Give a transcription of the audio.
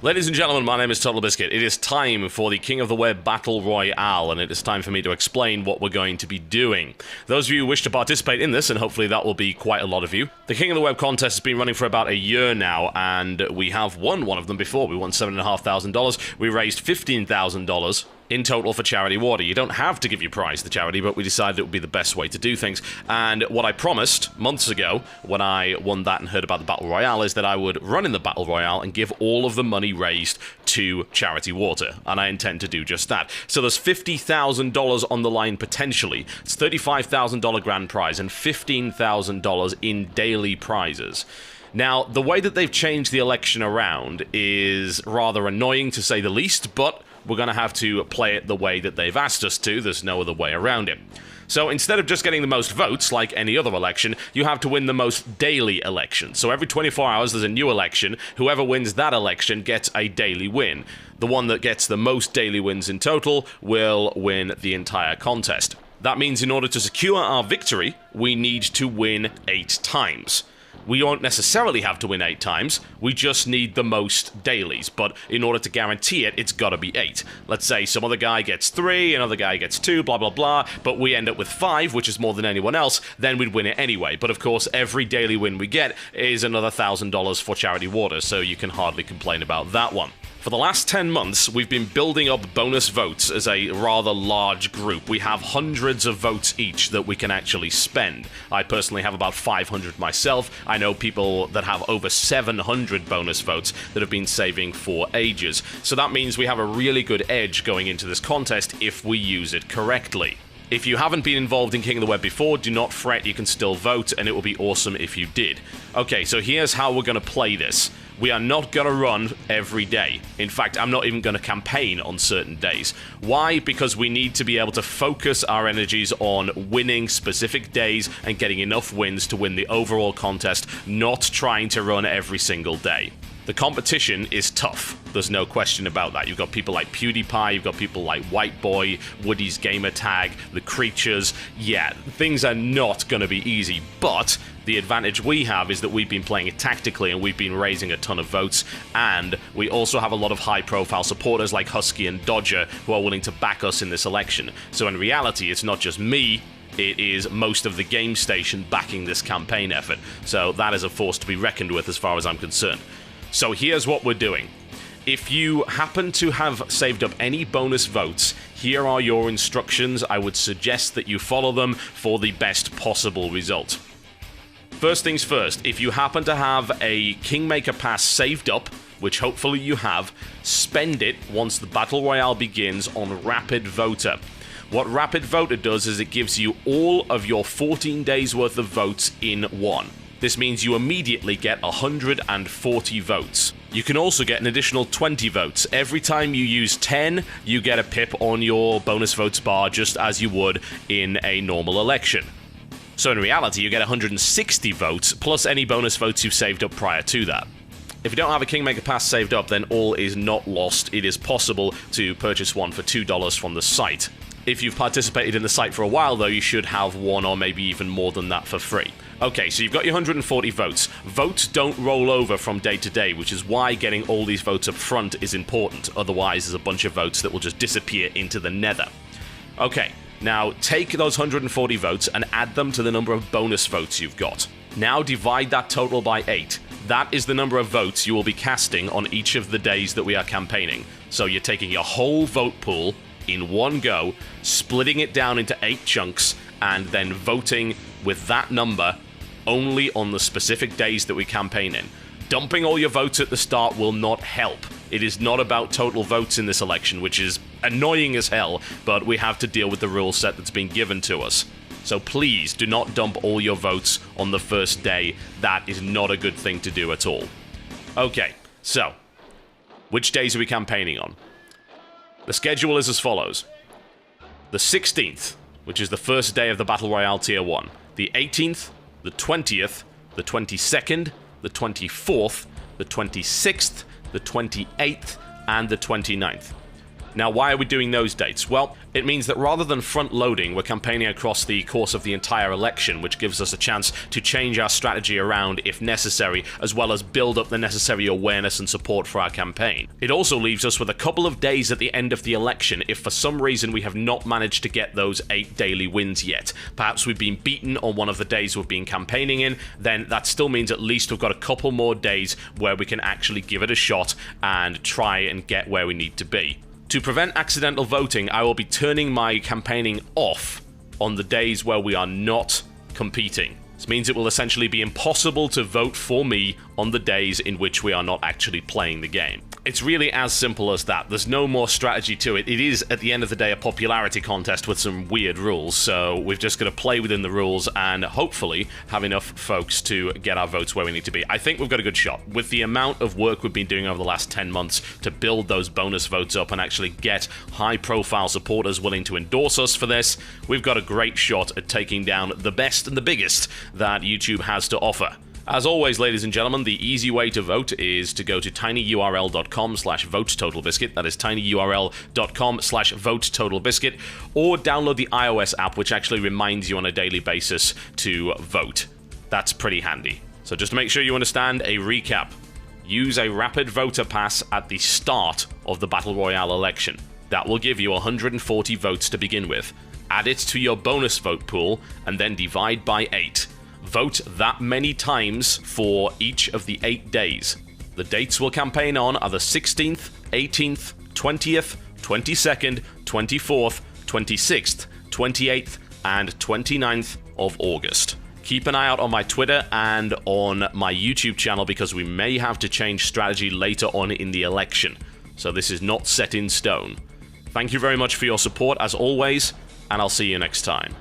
Ladies and gentlemen, my name is Total Biscuit. It is time for the King of the Web Battle Royale, and it is time for me to explain what we're going to be doing. Those of you who wish to participate in this, and hopefully that will be quite a lot of you, the King of the Web contest has been running for about a year now, and we have won one of them before. We won $7,500. We raised $15,000 in total for charity water. You don't have to give your prize to charity, but we decided it would be the best way to do things. And what I promised months ago, when I won that and heard about the Battle Royale, is that I would run in the Battle Royale and give all of the money raised to charity water. And I intend to do just that. So there's $50,000 on the line potentially. It's $35,000 grand prize and $15,000 in daily prizes. Now, the way that they've changed the election around is rather annoying to say the least, but we're going to have to play it the way that they've asked us to. There's no other way around it. So instead of just getting the most votes, like any other election, you have to win the most daily election. So every 24 hours, there's a new election. Whoever wins that election gets a daily win. The one that gets the most daily wins in total will win the entire contest. That means in order to secure our victory, we need to win 8 times. We won't necessarily have to win 8 times, we just need the most dailies, but in order to guarantee it, it's gotta be 8. Let's say some other guy gets 3, another guy gets 2, blah blah blah, but we end up with 5, which is more than anyone else, then we'd win it anyway. But of course, every daily win we get is another $1,000 for charity water, so you can hardly complain about that one. For the last 10 months, we've been building up bonus votes as a rather large group. We have hundreds of votes each that we can actually spend. I personally have about 500 myself. I know people that have over 700 bonus votes that have been saving for ages. So that means we have a really good edge going into this contest if we use it correctly. If you haven't been involved in King of the Web before, do not fret, you can still vote, and it will be awesome if you did. Okay, so here's how we're going to play this. We are not going to run every day. In fact, I'm not even going to campaign on certain days. Why? Because we need to be able to focus our energies on winning specific days and getting enough wins to win the overall contest, not trying to run every single day. The competition is tough. There's no question about that. You've got people like PewDiePie, you've got people like White Boy, Woody's Gamer Tag, The Creatures. Yeah, things are not going to be easy, but the advantage we have is that we've been playing it tactically and we've been raising a ton of votes, and we also have a lot of high-profile supporters like Husky and Dodger who are willing to back us in this election. So in reality, it's not just me, it is most of the game station backing this campaign effort. So that is a force to be reckoned with as far as I'm concerned. So here's what we're doing. If you happen to have saved up any bonus votes, here are your instructions. I would suggest that you follow them for the best possible result. First things first, if you happen to have a Kingmaker Pass saved up, which hopefully you have, spend it once the Battle Royale begins on Rapid Voter. What Rapid Voter does is it gives you all of your 14 days worth of votes in one. This means you immediately get 140 votes. You can also get an additional 20 votes. Every time you use 10, you get a pip on your bonus votes bar just as you would in a normal election. So in reality, you get 160 votes, plus any bonus votes you've saved up prior to that. If you don't have a Kingmaker Pass saved up, then all is not lost. It is possible to purchase one for $2 from the site. If you've participated in the site for a while, though, you should have one or maybe even more than that for free. Okay, so you've got your 140 votes. Votes don't roll over from day to day, which is why getting all these votes up front is important. Otherwise, there's a bunch of votes that will just disappear into the nether. Okay, now take those 140 votes and add them to the number of bonus votes you've got. Now divide that total by 8. That is the number of votes you will be casting on each of the days that we are campaigning. So you're taking your whole vote pool in one go, splitting it down into 8 chunks, and then voting with that number only on the specific days that we campaign in. Dumping all your votes at the start will not help. It is not about total votes in this election, which is annoying as hell, but we have to deal with the rule set that's been given to us. So please do not dump all your votes on the first day. That is not a good thing to do at all. Okay, so which days are we campaigning on? The schedule is as follows. The 16th, which is the first day of the Battle Royale Tier 1. The 18th, the 20th, the 22nd, the 24th, the 26th, the 28th, and the 29th. Now, why are we doing those dates? Well, it means that rather than front-loading, we're campaigning across the course of the entire election, which gives us a chance to change our strategy around if necessary, as well as build up the necessary awareness and support for our campaign. It also leaves us with a couple of days at the end of the election if for some reason we have not managed to get those 8 daily wins yet. Perhaps we've been beaten on one of the days we've been campaigning in, then that still means at least we've got a couple more days where we can actually give it a shot and try and get where we need to be. To prevent accidental voting, I will be turning my campaigning off on the days where we are not competing. This means it will essentially be impossible to vote for me on the days in which we are not actually playing the game. It's really as simple as that. There's no more strategy to it. It is, at the end of the day, a popularity contest with some weird rules, so we've just got to play within the rules and hopefully have enough folks to get our votes where we need to be. I think we've got a good shot. With the amount of work we've been doing over the last 10 months to build those bonus votes up and actually get high-profile supporters willing to endorse us for this, we've got a great shot at taking down the best and the biggest that YouTube has to offer. As always, ladies and gentlemen, the easy way to vote is to go to tinyurl.com/votetotalbiscuit. That is tinyurl.com/votetotalbiscuit, or download the iOS app, which actually reminds you on a daily basis to vote. That's pretty handy. So just to make sure you understand, a recap. Use a rapid voter pass at the start of the Battle Royale election. That will give you 140 votes to begin with. Add it to your bonus vote pool, and then divide by 8. Vote that many times for each of the 8 days. The dates we'll campaign on are the 16th, 18th, 20th, 22nd, 24th, 26th, 28th, and 29th of August. Keep an eye out on my Twitter and on my YouTube channel because we may have to change strategy later on in the election. So this is not set in stone. Thank you very much for your support as always, and I'll see you next time.